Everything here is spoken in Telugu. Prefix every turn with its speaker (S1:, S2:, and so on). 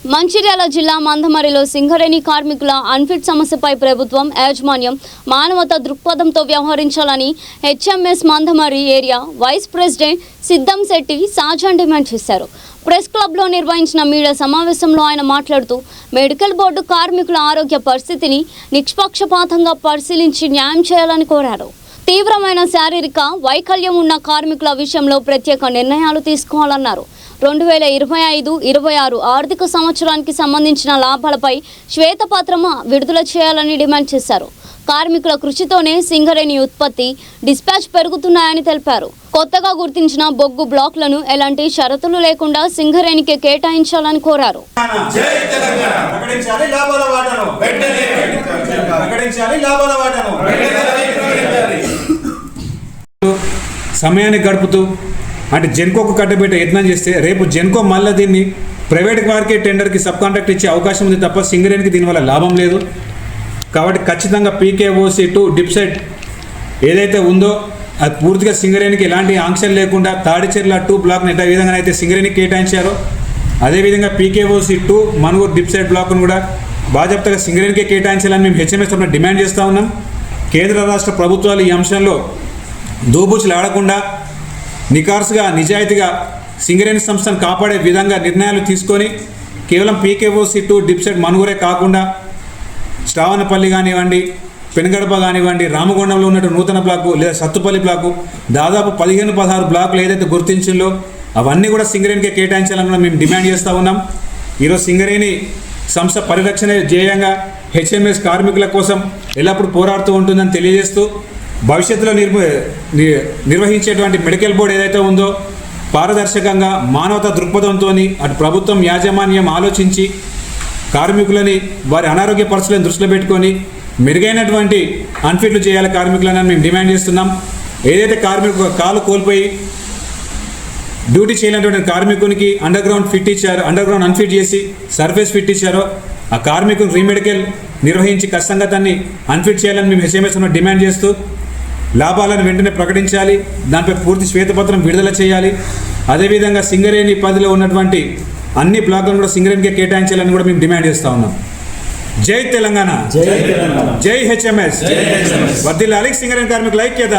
S1: మంచిర్యాల జిల్లా మందమరిలో సింగరేణి కార్మికుల అన్ఫిట్ సమస్యపై ప్రభుత్వం యాజమాన్యం మానవతా దృక్పథంతో వ్యవహరించాలని HMS Mandamarri area vice president Siddham Shetty Sajan demand చేశారు. ప్రెస్ క్లబ్లో నిర్వహించిన మీడియా సమావేశంలో ఆయన మాట్లాడుతూ మెడికల్ బోర్డు కార్మికుల ఆరోగ్య పరిస్థితిని నిష్పక్షపాతంగా పరిశీలించి న్యాయం చేయాలని కోరారు. తీవ్రమైన శారీరక వైకల్యం ఉన్న కార్మికుల విషయంలో ప్రత్యేక నిర్ణయాలు తీసుకోవాలన్నారు. 2025-26 ఆర్థిక సంవత్సరానికి సంబంధించిన లాభాలపై శ్వేతపత్రం విడుదల చేయాలని డిమాండ్ చేశారు. కార్మికుల కృషితోనే సింగరేణి ఉత్పత్తి, డిస్పాచ్ పెరుగుతున్నాయని తెలిపారు. కొత్తగా గుర్తించిన బొగ్గు బ్లాక్లను ఎలాంటి షరతులు లేకుండా సింగరేణికి కేటాయించాలని కోరారు.
S2: సమయాన్ని గడుపుతూ అంటే జెన్కోకు కట్టబెట్టే యత్నం చేస్తే రేపు జెన్కో మళ్ళీ దీన్ని ప్రైవేట్ వారికి టెండర్కి సబ్ కాంట్రాక్ట్ ఇచ్చే అవకాశం ఉంది తప్ప సింగరేణికి దీనివల్ల లాభం లేదు. కాబట్టి ఖచ్చితంగా PKOC2 డిప్సైడ్ ఏదైతే ఉందో అది పూర్తిగా సింగరేణికి ఎలాంటి ఆంక్షలు లేకుండా తాడిచెర్ల 2 బ్లాక్ని ఏ విధంగా అయితే సింగరేణికి కేటాయించారో అదేవిధంగా PKOC2 మనుగూరు డిప్సైడ్ బ్లాక్ను కూడా బాధ్యతగా సింగరేణికి కేటాయించాలని మేము హెచ్ఎంఎస్ తరఫున డిమాండ్ చేస్తూ ఉన్నాం. కేంద్ర రాష్ట్ర ప్రభుత్వాలు ఈ అంశంలో దోబూచులు ఆడకుండా నికార్సుగా నిజాయితీగా సింగరేణి సంస్థను కాపాడే విధంగా నిర్ణయాలు తీసుకొని కేవలం PKOC2 డిప్సైడ్ మనుగురే కాకుండా శ్రావణపల్లి కానివ్వండి, పెనుగడప కానివ్వండి, రామగుండంలో ఉన్నట్టు నూతన బ్లాకు లేదా సత్తుపల్లి బ్లాకు దాదాపు 15-16 బ్లాకులు ఏదైతే గుర్తించిందో అవన్నీ కూడా సింగరేణికే కేటాయించాలని మేము డిమాండ్ చేస్తూ ఉన్నాం. ఈరోజు సింగరేణి సంస్థ పరిరక్షణ ధ్యేయంగా హెచ్ఎంఎస్ కార్మికుల కోసం ఎల్లప్పుడూ పోరాడుతూ ఉంటుందని తెలియజేస్తూ భవిష్యత్తులో నిర్వహించేటువంటి మెడికల్ బోర్డు ఏదైతే ఉందో పారదర్శకంగా మానవతా దృక్పథంతో అటు ప్రభుత్వం యాజమాన్యం ఆలోచించి కార్మికులని వారి అనారోగ్య పరిస్థితులను దృష్టిలో పెట్టుకొని మెరుగైనటువంటి అన్ఫిట్లు చేయాలి కార్మికులని మేము డిమాండ్ చేస్తున్నాం. ఏదైతే కార్మికులు కాలు కోల్పోయి డ్యూటీ చేయలేనటువంటి కార్మికునికి అండర్ గ్రౌండ్ అన్ఫిట్ చేసి సర్ఫేస్ ఫిట్ ఇచ్చారో ఆ కార్మికుని రీమెడికల్ నిర్వహించి ఖచ్చితంగా దాన్ని అన్ఫిట్ చేయాలని మేము హెచ్ఎంఎస్ డిమాండ్ చేస్తూ లాభాలను వెంటనే ప్రకటించాలి, దానిపై పూర్తి శ్వేతపత్రం విడుదల చేయాలి. అదేవిధంగా సింగరేణి పరిధిలో ఉన్నటువంటి అన్ని బ్లాక్లను కూడా సింగరేణికే కేటాయించాలని కూడా మేము డిమాండ్ చేస్తూ ఉన్నాం. జై తెలంగాణ, జై హెచ్ఎంఎస్, వర్ధిల్లాలి సింగరేణి కార్మికుల ఐక్యత.